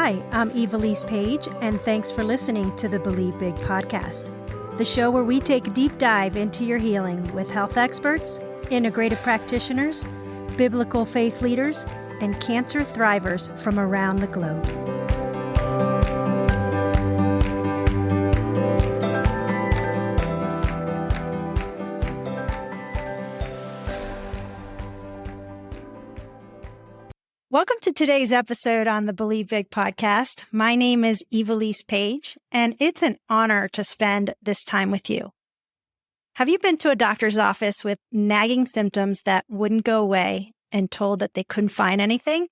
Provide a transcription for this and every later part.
Hi, I'm Ivelisse Page, and thanks for listening to the Believe Big podcast, the show where we take a deep dive into your healing with health experts, integrative practitioners, biblical faith leaders, and cancer thrivers from around the globe. Welcome to today's episode on the Believe Big podcast. My name is Ivelisse Page, and it's an honor to spend this time with you. Have you been to a doctor's office with nagging symptoms that wouldn't go away and told that they couldn't find anything?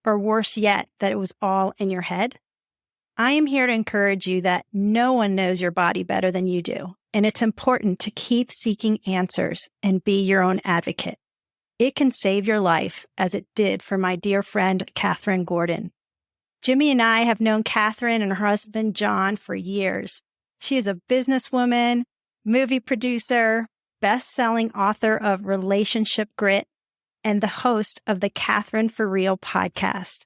Or worse yet, that it was all in your head? I am here to encourage you that no one knows your body better than you do, and it's important to keep seeking answers and be your own advocate. It can save your life, as it did for my dear friend, Kathryn Gordon. Jimmy and I have known Kathryn and her husband, John, for years. She is a businesswoman, movie producer, best-selling author of Relationship Grit, and the host of the Kathryn For Real podcast.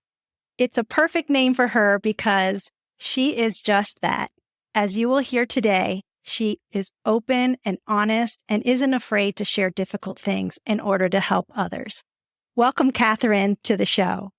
It's a perfect name for her because she is just that. As you will hear today, she is open and honest and isn't afraid to share difficult things in order to help others. Welcome, Kathryn, to the show.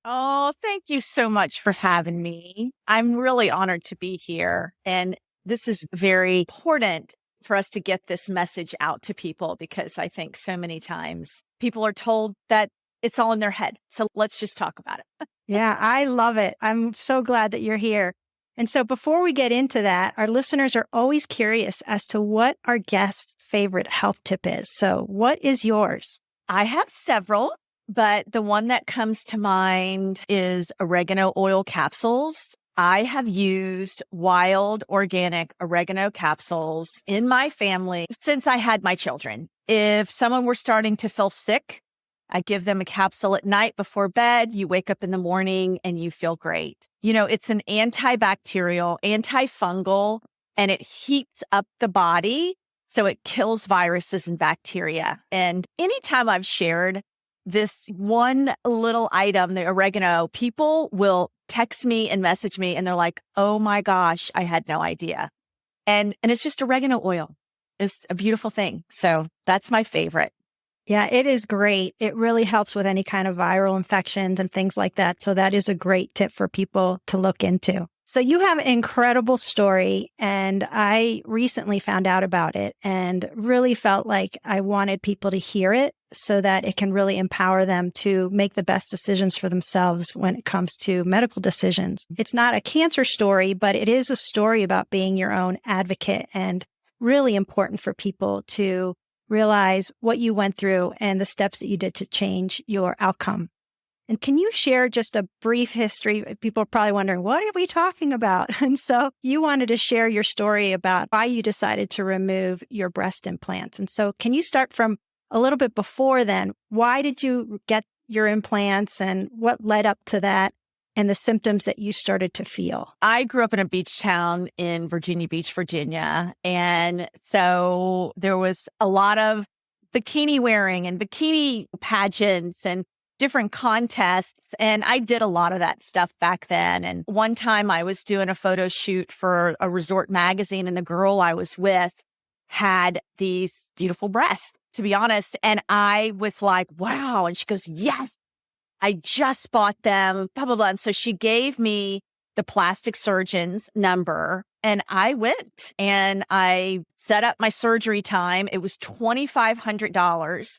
Oh, thank you so much for having me. I'm really honored to be here. And this is very important for us to get this message out to people because I think so many times people are told that it's all in their head. So let's just talk about it. Yeah, I love it. I'm so glad that you're here. And so before we get into that, our listeners are always curious as to what our guest's favorite health tip is. So what is yours? I have several, but the one that comes to mind is oregano oil capsules. I have used wild organic oregano capsules in my family since I had my children. If someone were starting to feel sick, I give them a capsule at night before bed. You wake up in the morning and you feel great. You know, it's an antibacterial, antifungal, and it heats up the body. So it kills viruses and bacteria. And anytime I've shared this one little item, the oregano, people will text me and message me and they're like, oh my gosh, I had no idea. And it's just oregano oil. It's a beautiful thing. So that's my favorite. Yeah, it is great. It really helps with any kind of viral infections and things like that. So that is a great tip for people to look into. So you have an incredible story, and I recently found out about it and really felt like I wanted people to hear it so that it can really empower them to make the best decisions for themselves when it comes to medical decisions. It's not a cancer story, but it is a story about being your own advocate, and really important for people to realize what you went through and the steps that you did to change your outcome. And can you share just a brief history? People are probably wondering, what are we talking about? And so you wanted to share your story about why you decided to remove your breast implants. And so can you start from a little bit before then? Why did you get your implants and what led up to that and the symptoms that you started to feel? I grew up in a beach town in Virginia Beach, Virginia. And so there was a lot of bikini wearing and bikini pageants and different contests. And I did a lot of that stuff back then. And one time I was doing a photo shoot for a resort magazine, and the girl I was with had these beautiful breasts, to be honest. And I was like, wow. And she goes, yes, I just bought them, blah, blah, blah. And so she gave me the plastic surgeon's number, and I went and I set up my surgery time. It was $2,500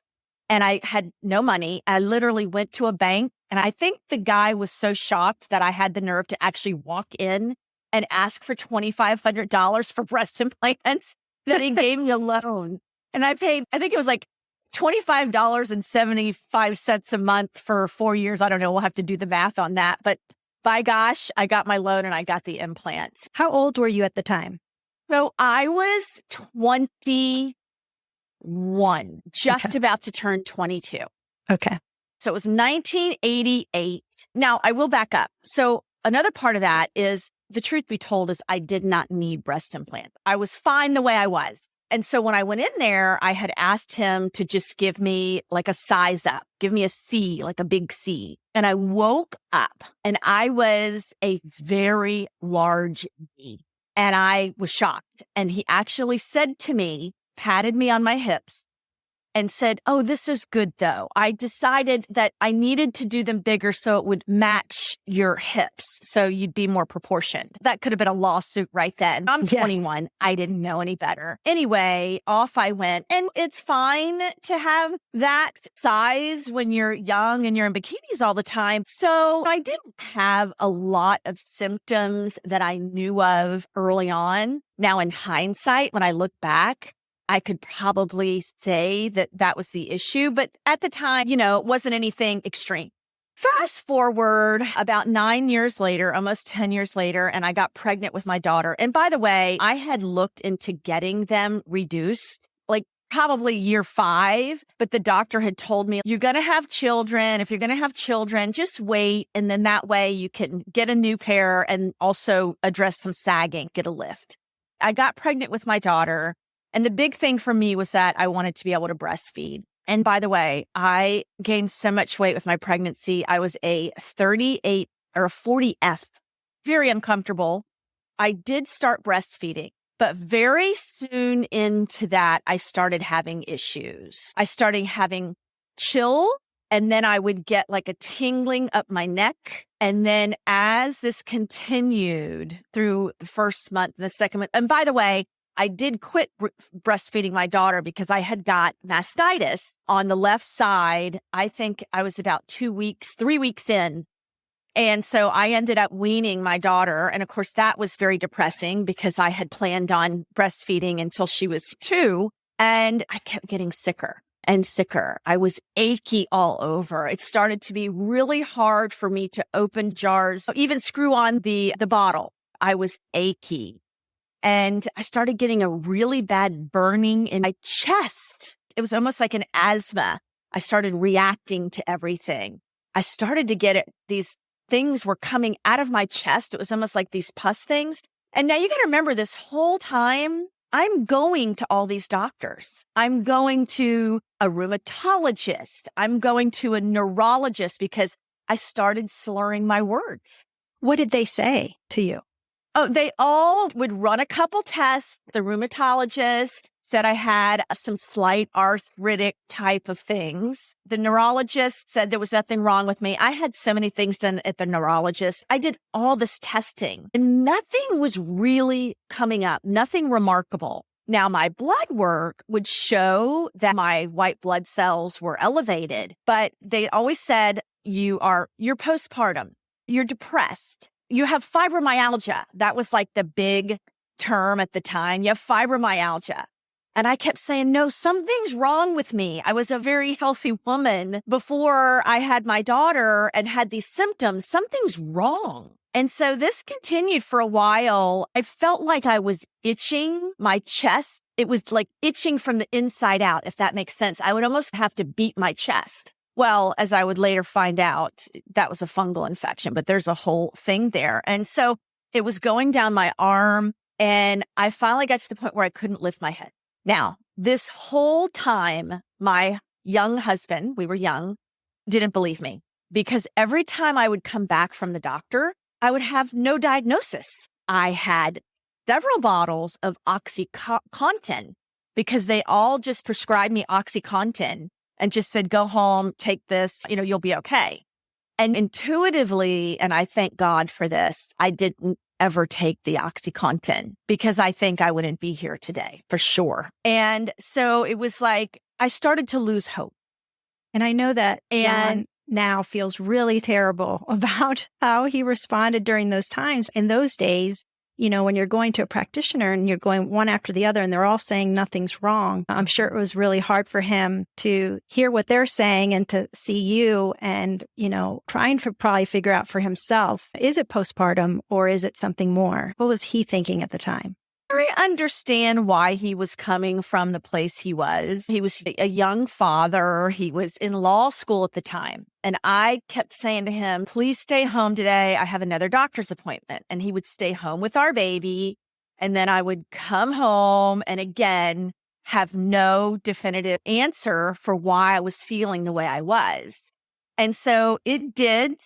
and I had no money. I literally went to a bank, and I think the guy was so shocked that I had the nerve to actually walk in and ask for $2,500 for breast implants that he gave me a loan. And I paid, I think it was like $25.75 a month for 4 years. I don't know. We'll have to do the math on that. But by gosh, I got my loan and I got the implants. How old were you at the time? So I was 21, just about to turn 22. Okay. So it was 1988. Now I will back up. So another part of that is, the truth be told, is I did not need breast implants. I was fine the way I was. And so when I went in there, I had asked him to just give me like a size up, give me a C, like a big C. And I woke up and I was a very large D. And I was shocked. And he actually said to me, patted me on my hips and said, "Oh, this is good though. I decided that I needed to do them bigger so it would match your hips. So you'd be more proportioned." That could have been a lawsuit right then. I'm 21. I didn't know any better. Anyway, off I went. And it's fine to have that size when you're young and you're in bikinis all the time. So I didn't have a lot of symptoms that I knew of early on. Now, in hindsight, when I look back, I could probably say that that was the issue. But at the time, it wasn't anything extreme. Fast forward about 9 years later, almost 10 years later, and I got pregnant with my daughter. And by the way, I had looked into getting them reduced, like probably year 5. But the doctor had told me, you're going to have children. If you're going to have children, just wait. And then that way you can get a new pair and also address some sagging, get a lift. I got pregnant with my daughter. And the big thing for me was that I wanted to be able to breastfeed. And by the way, I gained so much weight with my pregnancy. I was a 38 or a 40F, very uncomfortable. I did start breastfeeding, but very soon into that, I started having issues. I started having chill, and then I would get like a tingling up my neck. And then as this continued through the first month and the second month, and by the way, I did quit breastfeeding my daughter because I had got mastitis on the left side. I think I was about 3 weeks in. And so I ended up weaning my daughter. And of course, that was very depressing because I had planned on breastfeeding until she was 2. And I kept getting sicker and sicker. I was achy all over. It started to be really hard for me to open jars, even screw on the bottle. I was achy. And I started getting a really bad burning in my chest. It was almost like an asthma. I started reacting to everything. I started to get it. These things were coming out of my chest. It was almost like these pus things. And now you got to remember, this whole time, I'm going to all these doctors. I'm going to a rheumatologist. I'm going to a neurologist because I started slurring my words. What did they say to you? Oh, they all would run a couple tests. The rheumatologist said I had some slight arthritic type of things. The neurologist said there was nothing wrong with me. I had so many things done at the neurologist. I did all this testing and nothing was really coming up, nothing remarkable. Now, my blood work would show that my white blood cells were elevated, but they always said, you're postpartum, you're depressed. You have fibromyalgia. That was like the big term at the time. You have fibromyalgia. And I kept saying, no, something's wrong with me. I was a very healthy woman before I had my daughter and had these symptoms. Something's wrong. And so this continued for a while. I felt like I was itching my chest. It was like itching from the inside out, if that makes sense. I would almost have to beat my chest. Well, as I would later find out, that was a fungal infection, but there's a whole thing there. And so it was going down my arm, and I finally got to the point where I couldn't lift my head. Now, this whole time, my young husband, we were young, didn't believe me because every time I would come back from the doctor, I would have no diagnosis. I had several bottles of OxyContin because they all just prescribed me OxyContin and just said, go home, take this, you'll be okay. And intuitively, and I thank God for this, I didn't ever take the OxyContin because I think I wouldn't be here today for sure. And so it was like, I started to lose hope. And I know that John now feels really terrible about how he responded during those times. In those days, when you're going to a practitioner and you're going one after the other and they're all saying nothing's wrong, I'm sure it was really hard for him to hear what they're saying and to see you and, trying to probably figure out for himself, is it postpartum or is it something more? What was he thinking at the time? I understand why he was coming from the place he was. He was a young father. He was in law school at the time. And I kept saying to him, please stay home today. I have another doctor's appointment. And he would stay home with our baby. And then I would come home. And again, have no definitive answer for why I was feeling the way I was. And so he did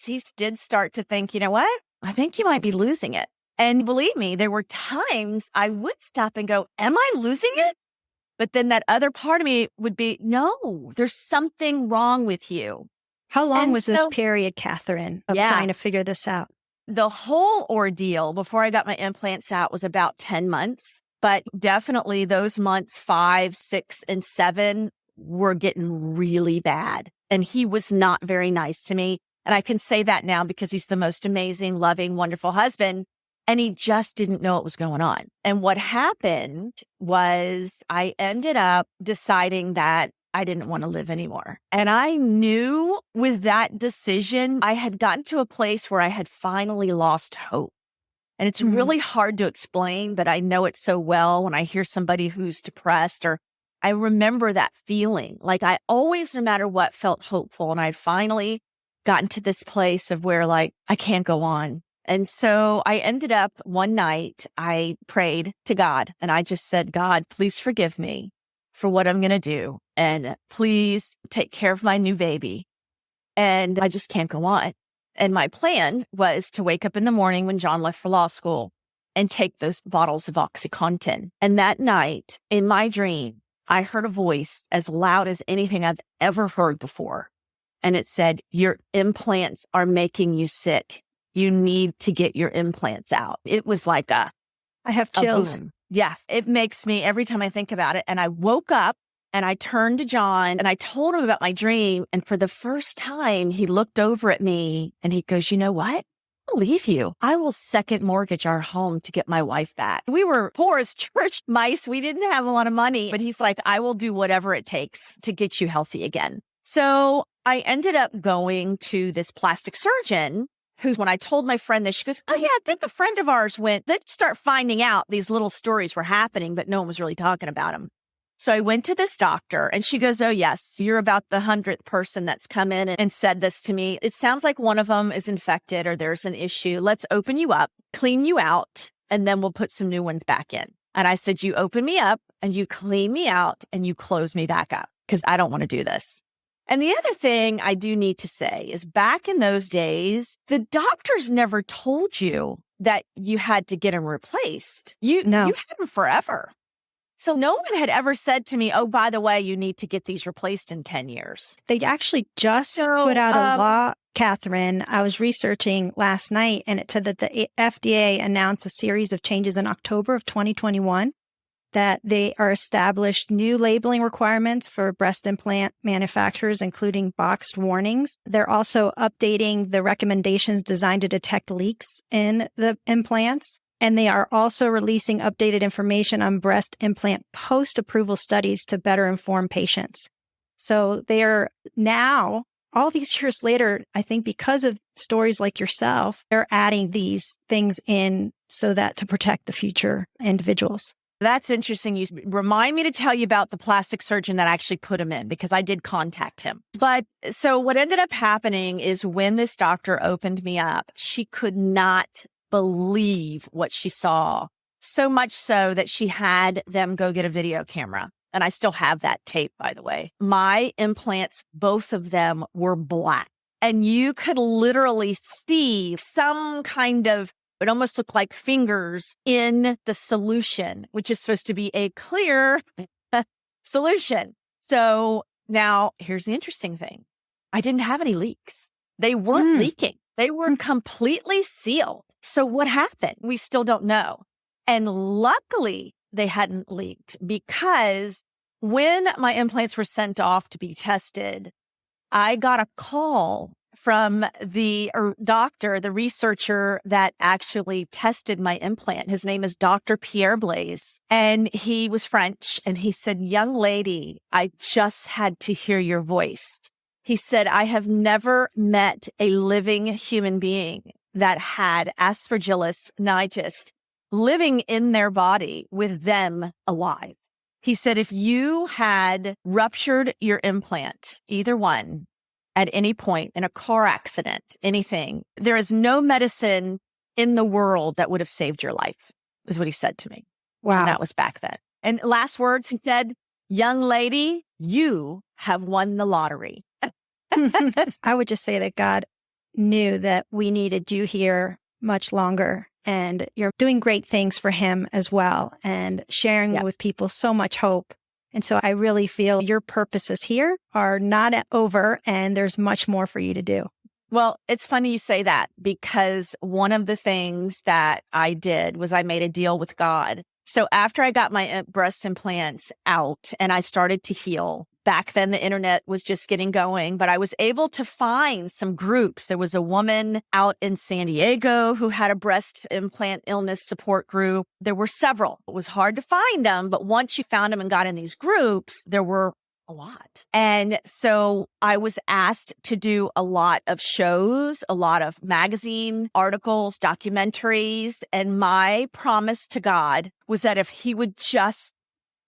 start to think, you know what? I think you might be losing it. And believe me, there were times I would stop and go, am I losing it? But then that other part of me would be, no, there's something wrong with you. How long was this period, Kathryn, of trying to figure this out? The whole ordeal before I got my implants out was about 10 months, but definitely those months 5, 6, and 7 were getting really bad. And he was not very nice to me. And I can say that now because he's the most amazing, loving, wonderful husband. And he just didn't know what was going on. And what happened was I ended up deciding that I didn't want to live anymore. And I knew with that decision, I had gotten to a place where I had finally lost hope. And it's really hard to explain, but I know it so well when I hear somebody who's depressed, or I remember that feeling. Like I always, no matter what, felt hopeful. And I'd finally gotten to this place of where like, I can't go on. And so I ended up one night, I prayed to God and I just said, God, please forgive me for what I'm going to do. And please take care of my new baby. And I just can't go on. And my plan was to wake up in the morning when John left for law school and take those bottles of OxyContin. And that night in my dream, I heard a voice as loud as anything I've ever heard before. And it said, your implants are making you sick. You need to get your implants out. It was like I have chills. Yes. It makes me, every time I think about it. And I woke up and I turned to John and I told him about my dream. And for the first time, he looked over at me and he goes, you know what? I'll leave you. I will second mortgage our home to get my wife back. We were poor as church mice. We didn't have a lot of money, but he's like, I will do whatever it takes to get you healthy again. So I ended up going to this plastic surgeon who's, when I told my friend this, she goes, oh yeah, I think a friend of ours went. They'd start finding out these little stories were happening, but no one was really talking about them. So I went to this doctor and she goes, oh yes, you're about the 100th person that's come in and said this to me. It sounds like one of them is infected or there's an issue. Let's open you up, clean you out, and then we'll put some new ones back in. And I said, you open me up and you clean me out and you close me back up because I don't want to do this. And the other thing I do need to say is back in those days, the doctors never told you that you had to get them replaced. You had them forever. So no one had ever said to me, oh, by the way, you need to get these replaced in 10 years. They actually just put out a law, Kathryn. I was researching last night and it said that the FDA announced a series of changes in October of 2021. That they are established new labeling requirements for breast implant manufacturers, including boxed warnings. They're also updating the recommendations designed to detect leaks in the implants. And they are also releasing updated information on breast implant post-approval studies to better inform patients. So they are now, all these years later, I think because of stories like yourself, they're adding these things in so that to protect the future individuals. That's interesting. You remind me to tell you about the plastic surgeon that actually put him in because I did contact him. But so what ended up happening is when this doctor opened me up, she could not believe what she saw. So much so that she had them go get a video camera. And I still have that tape, by the way. My implants, both of them were black. And you could literally see some kind of, it almost looked like fingers in the solution, which is supposed to be a clear solution. So now here's the interesting thing. I didn't have any leaks. They weren't leaking. They were completely sealed. So what happened? We still don't know. And luckily they hadn't leaked because when my implants were sent off to be tested, I got a call from the doctor, the researcher that actually tested my implant. His name is Dr. Pierre Blaise, and he was French. And he said, young lady, I just had to hear your voice. He said, I have never met a living human being that had Aspergillus niger living in their body with them alive. He said, if you had ruptured your implant, either one, at any point in a car accident, anything, there is no medicine in the world that would have saved your life, is what he said to me. Wow. And that was back then. And last words, he said, young lady, you have won the lottery. I would just say that God knew that we needed you here much longer, and you're doing great things for him as well and sharing with people so much hope. And so I really feel your purposes here are not over, and there's much more for you to do. Well, it's funny you say that, because one of the things that I did was I made a deal with God. So after I got my breast implants out and I started to heal, back then the internet was just getting going, but I was able to find some groups. There was a woman out in San Diego who had a breast implant illness support group. There were several. It was hard to find them, but once you found them and got in these groups, there were a lot. And so I was asked to do a lot of shows, a lot of magazine articles, documentaries. And my promise to God was that if he would just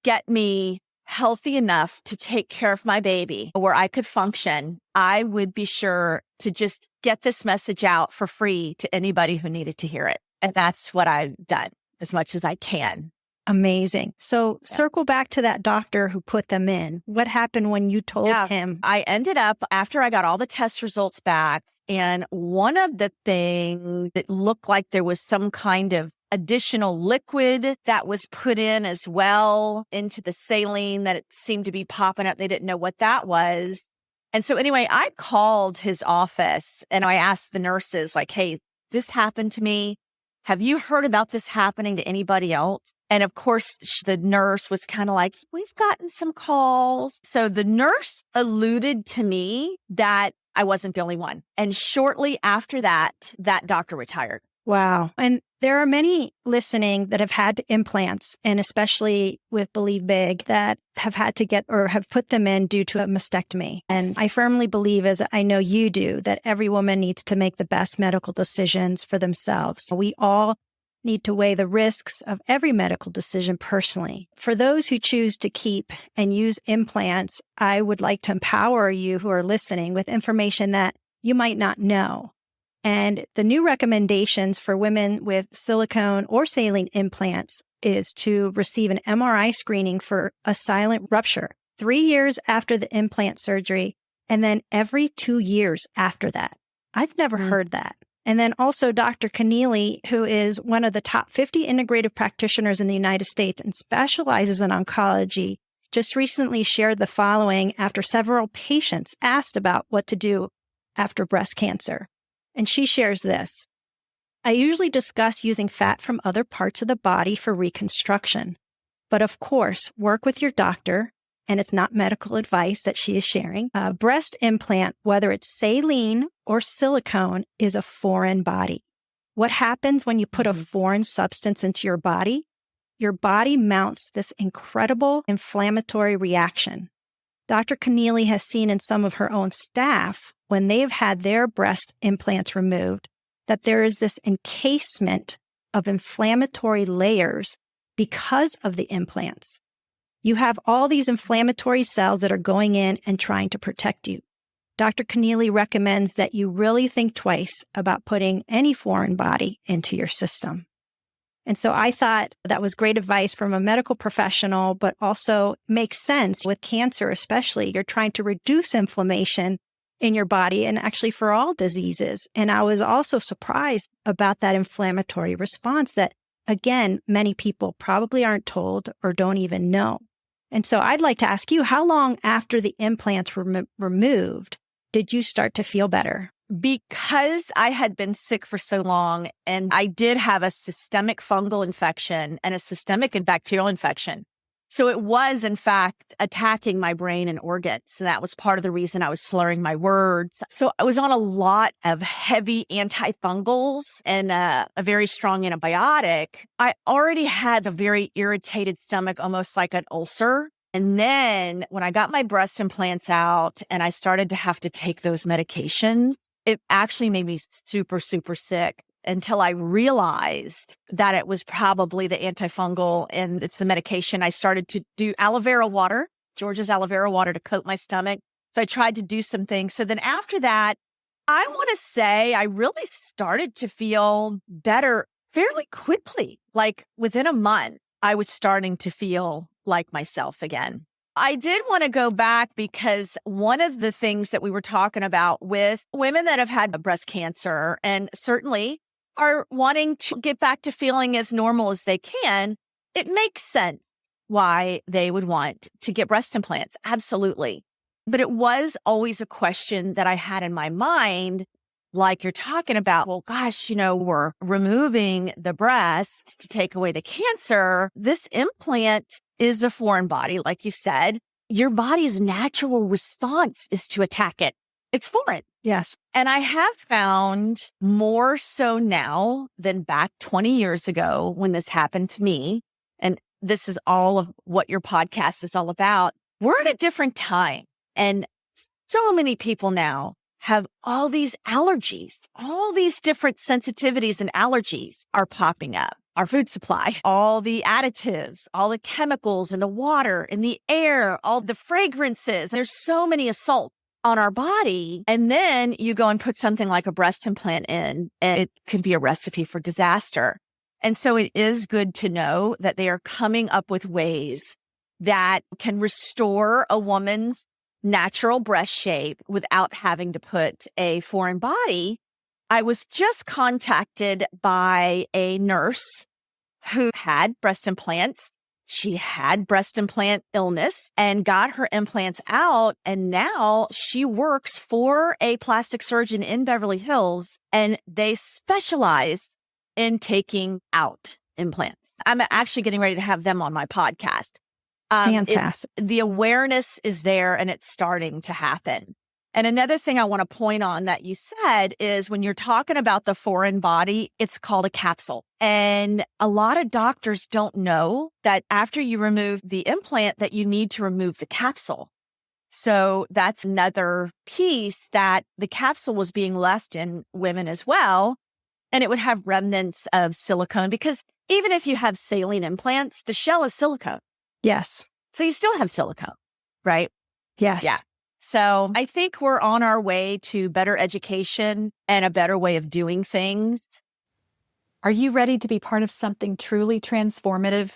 get me healthy enough to take care of my baby where I could function, I would be sure to just get this message out for free to anybody who needed to hear it. And that's what I've done as much as I can. Amazing. So circle back to that doctor who put them in. What happened when you told him? I ended up, after I got all the test results back, and one of the things that looked like there was some kind of additional liquid that was put in as well into the saline, that it seemed to be popping up. They didn't know what that was. And so anyway, I called his office and I asked the nurses, like, hey, this happened to me. Have you heard about this happening to anybody else? And of course, the nurse was kind of like, we've gotten some calls. So the nurse alluded to me that I wasn't the only one. And shortly after that, that doctor retired. Wow. And there are many listening that have had implants, and especially with Believe Big, that have had to get or have put them in due to a mastectomy. And I firmly believe, as I know you do, that every woman needs to make the best medical decisions for themselves. We all need to weigh the risks of every medical decision personally. For those who choose to keep and use implants, I would like to empower you who are listening with information that you might not know. And the new recommendations for women with silicone or saline implants is to receive an MRI screening for a silent rupture 3 years after the implant surgery, and then every 2 years after that. I've never heard that. And then also Dr. Keneally, who is one of the top 50 integrative practitioners in the United States and specializes in oncology, just recently shared the following after several patients asked about what to do after breast cancer. And she shares this. I usually discuss using fat from other parts of the body for reconstruction. But of course, work with your doctor, and it's not medical advice that she is sharing. A breast implant, whether it's saline or silicone, is a foreign body. What happens when you put a foreign substance into your body? Your body mounts this incredible inflammatory reaction. Dr. Keneally has seen in some of her own staff, when they've had their breast implants removed, that there is this encasement of inflammatory layers because of the implants. You have all these inflammatory cells that are going in and trying to protect you. Dr. Keneally recommends that you really think twice about putting any foreign body into your system. And so I thought that was great advice from a medical professional, but also makes sense with cancer, especially. You're trying to reduce inflammation in your body, and actually for all diseases. And I was also surprised about that inflammatory response that, again, many people probably aren't told or don't even know. And so I'd like to ask you, how long after the implants were removed did you start to feel better? Because I had been sick for so long, and I did have a systemic fungal infection and a systemic and bacterial infection. So it was, in fact, attacking my brain and organs. And that was part of the reason I was slurring my words. So I was on a lot of heavy antifungals and a very strong antibiotic. I already had a very irritated stomach, almost like an ulcer. And then when I got my breast implants out and I started to have to take those medications, it actually made me super, super sick, until I realized that it was probably the antifungal and it's the medication. I started to do aloe vera water, George's aloe vera water, to coat my stomach. So I tried to do some things. So then after that, I want to say I really started to feel better fairly quickly. Like within a month, I was starting to feel like myself again. I did want to go back because one of the things that we were talking about with women that have had breast cancer and certainly are wanting to get back to feeling as normal as they can, it makes sense why they would want to get breast implants. Absolutely. But it was always a question that I had in my mind, like you're talking about, well, gosh, we're removing the breast to take away the cancer. This implant is a foreign body, like you said. Your body's natural response is to attack it. It's foreign. Yes. And I have found more so now than back 20 years ago when this happened to me. And this is all of what your podcast is all about. We're at a different time. And so many people now have all these allergies, all these different sensitivities and allergies are popping up. Our food supply, all the additives, all the chemicals in the water, in the air, all the fragrances. There's so many assaults on our body. And then you go and put something like a breast implant in, and it could be a recipe for disaster. And so it is good to know that they are coming up with ways that can restore a woman's natural breast shape without having to put a foreign body. I was just contacted by a nurse who had breast implants. She had breast implant illness and got her implants out. And now she works for a plastic surgeon in Beverly Hills, and they specialize in taking out implants. I'm actually getting ready to have them on my podcast. Fantastic. The awareness is there and it's starting to happen. And another thing I want to point on that you said is when you're talking about the foreign body, it's called a capsule. And a lot of doctors don't know that after you remove the implant that you need to remove the capsule. So that's another piece that the capsule was being left in women as well. And it would have remnants of silicone because even if you have saline implants, the shell is silicone. Yes. So you still have silicone, right? Yes. Yeah. So I think we're on our way to better education and a better way of doing things. Are you ready to be part of something truly transformative?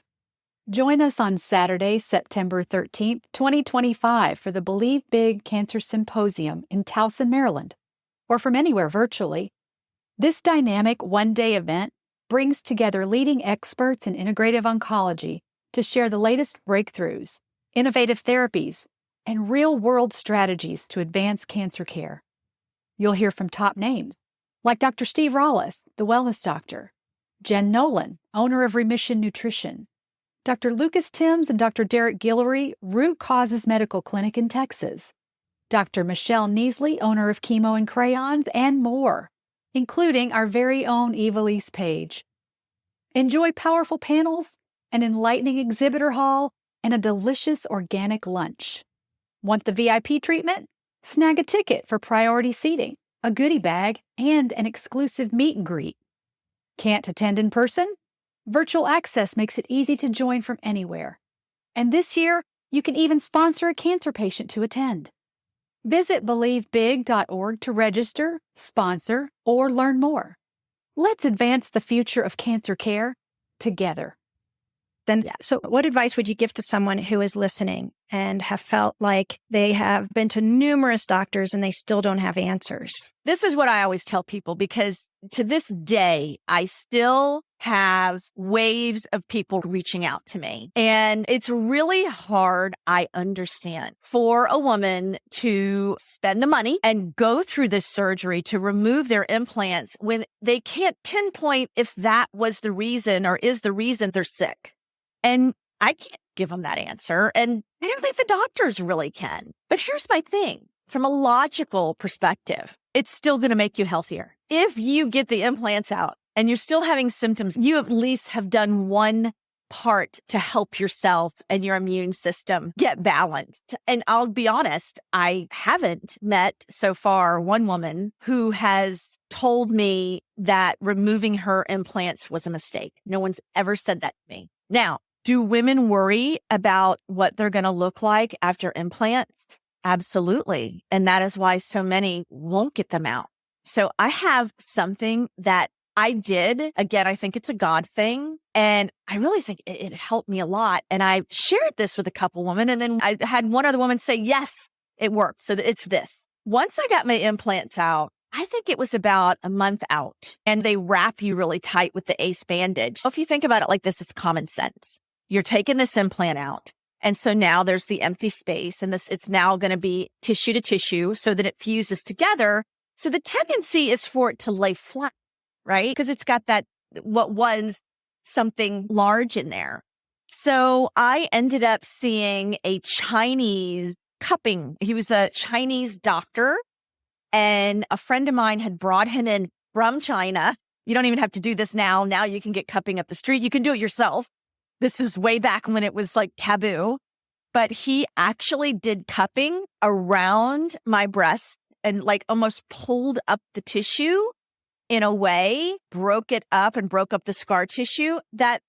Join us on Saturday, September 13th, 2025 for the Believe Big Cancer Symposium in Towson, Maryland, or from anywhere virtually. This dynamic one-day event brings together leading experts in integrative oncology to share the latest breakthroughs, innovative therapies, and real-world strategies to advance cancer care. You'll hear from top names like Dr. Steve Rawlis, the wellness doctor, Jen Nolan, owner of Remission Nutrition, Dr. Lucas Timms and Dr. Derek Guillory, Root Causes Medical Clinic in Texas, Dr. Michelle Neasley, owner of Chemo and Crayons, and more, including our very own Ivelisse Page. Enjoy powerful panels, an enlightening exhibitor hall, and a delicious organic lunch. Want the VIP treatment? Snag a ticket for priority seating, a goodie bag, and an exclusive meet and greet. Can't attend in person? Virtual access makes it easy to join from anywhere. And this year, you can even sponsor a cancer patient to attend. Visit believebig.org to register, sponsor, or learn more. Let's advance the future of cancer care together. Then, so what advice would you give to someone who is listening and have felt like they have been to numerous doctors and they still don't have answers? This is what I always tell people because to this day, I still have waves of people reaching out to me. And it's really hard, I understand, for a woman to spend the money and go through this surgery to remove their implants when they can't pinpoint if that was the reason or is the reason they're sick. And I can't give them that answer. And I don't think the doctors really can. But here's my thing. From a logical perspective, it's still going to make you healthier. If you get the implants out and you're still having symptoms, you at least have done one part to help yourself and your immune system get balanced. And I'll be honest, I haven't met so far one woman who has told me that removing her implants was a mistake. No one's ever said that to me. Now, do women worry about what they're going to look like after implants? Absolutely. And that is why so many won't get them out. So I have something that I did. Again, I think it's a God thing. And I really think it helped me a lot. And I shared this with a couple women. And then I had one other woman say, yes, it worked. So it's this. Once I got my implants out, I think it was about a month out, and they wrap you really tight with the ACE bandage. So if you think about it like this, it's common sense. You're taking this implant out. And so now there's the empty space, and it's now going to be tissue to tissue so that it fuses together. So the tendency is for it to lay flat, right? Because it's got that, what was something large in there. So I ended up seeing a Chinese cupping. He was a Chinese doctor, and a friend of mine had brought him in from China. You don't even have to do this now. Now you can get cupping up the street. You can do it yourself. This is way back when it was like taboo. But he actually did cupping around my breast and like almost pulled up the tissue in a way, broke it up and broke up the scar tissue, that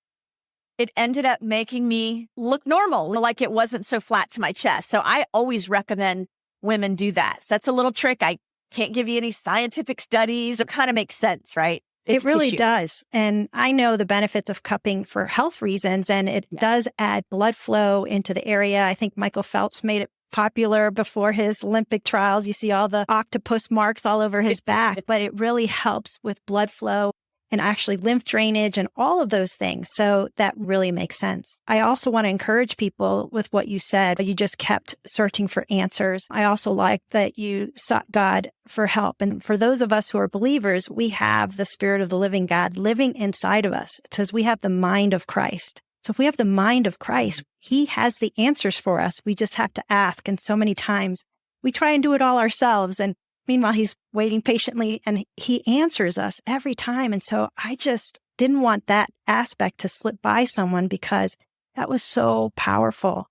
it ended up making me look normal, like it wasn't so flat to my chest. So I always recommend women do that. So that's a little trick. I can't give you any scientific studies. It kind of makes sense, right? It really does. And I know the benefits of cupping for health reasons, and it does add blood flow into the area. I think Michael Phelps made it popular before his Olympic trials. You see all the octopus marks all over his back, but it really helps with blood flow and actually lymph drainage and all of those things. So that really makes sense. I also want to encourage people with what you said. You just kept searching for answers. I also like that you sought God for help. And for those of us who are believers, we have the Spirit of the living God living inside of us. It says we have the mind of Christ. So if we have the mind of Christ, he has the answers for us. We just have to ask. And so many times we try and do it all ourselves. And meanwhile, he's waiting patiently and he answers us every time. And so I just didn't want that aspect to slip by someone because that was so powerful.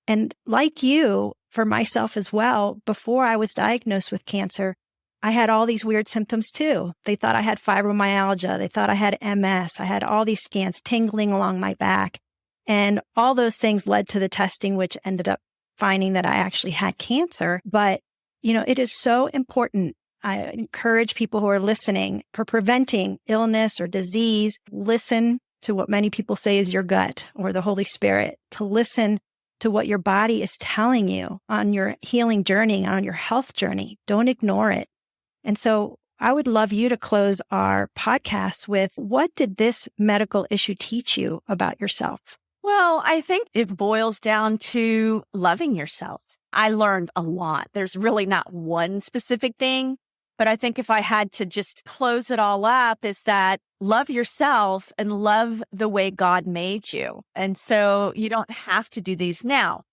And like you, for myself as well, before I was diagnosed with cancer, I had all these weird symptoms too. They thought I had fibromyalgia. They thought I had MS. I had all these scans, tingling along my back. And all those things led to the testing, which ended up finding that I actually had cancer. But it is so important. I encourage people who are listening for preventing illness or disease, listen to what many people say is your gut or the Holy Spirit, to listen to what your body is telling you on your healing journey, on your health journey. Don't ignore it. And so I would love you to close our podcast with, what did this medical issue teach you about yourself? Well, I think it boils down to loving yourself. I learned a lot. There's really not one specific thing, but I think if I had to just close it all up, is that love yourself and love the way God made you. And so you don't have to do these now.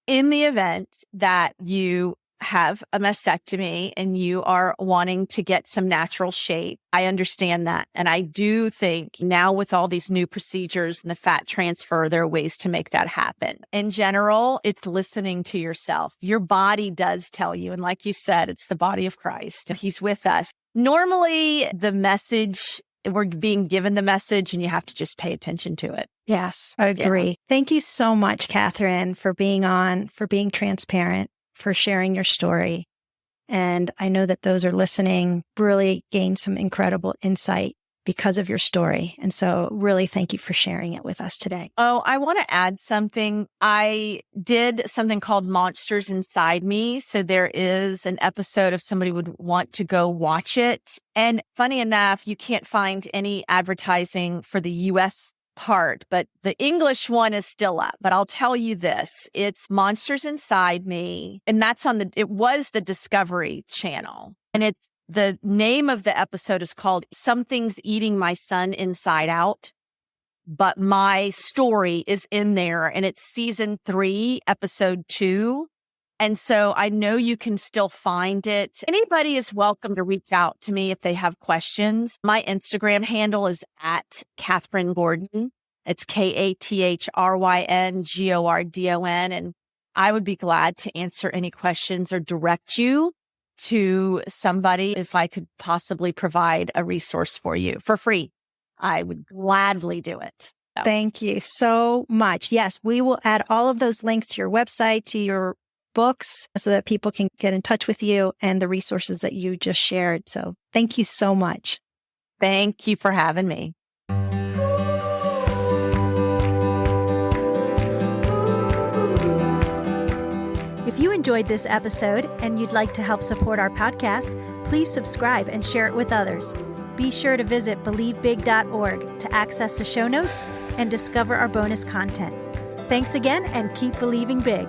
In the event that you have a mastectomy and you are wanting to get some natural shape, I understand that. And I do think now with all these new procedures and the fat transfer, there are ways to make that happen. In general, it's listening to yourself. Your body does tell you. And like you said, it's the body of Christ. He's with us. Normally, the message, we're being given the message and you have to just pay attention to it. Yes, I agree. Yeah. Thank you so much, Kathryn, for being on, for being transparent, for sharing your story. And I know that those are listening really gained some incredible insight because of your story. And so really thank you for sharing it with us today. Oh, I want to add something. I did something called Monsters Inside Me. So there is an episode if somebody would want to go watch it. And funny enough, you can't find any advertising for the US part, but the English one is still up. But I'll tell you this, it's Monsters Inside Me. And that's it was the Discovery Channel. And the name of the episode is called Something's Eating My Son Inside Out. But my story is in there and it's season 3, episode 2. And so I know you can still find it. Anybody is welcome to reach out to me if they have questions. My Instagram handle is at Kathryn Gordon. It's KathrynGordon. And I would be glad to answer any questions or direct you to somebody if I could possibly provide a resource for you for free. I would gladly do it. So. Thank you so much. Yes, we will add all of those links to your website, to your books, so that people can get in touch with you and the resources that you just shared. So thank you so much. Thank you for having me. If you enjoyed this episode and you'd like to help support our podcast, please subscribe and share it with others. Be sure to visit believebig.org to access the show notes and discover our bonus content. Thanks again, and keep believing big.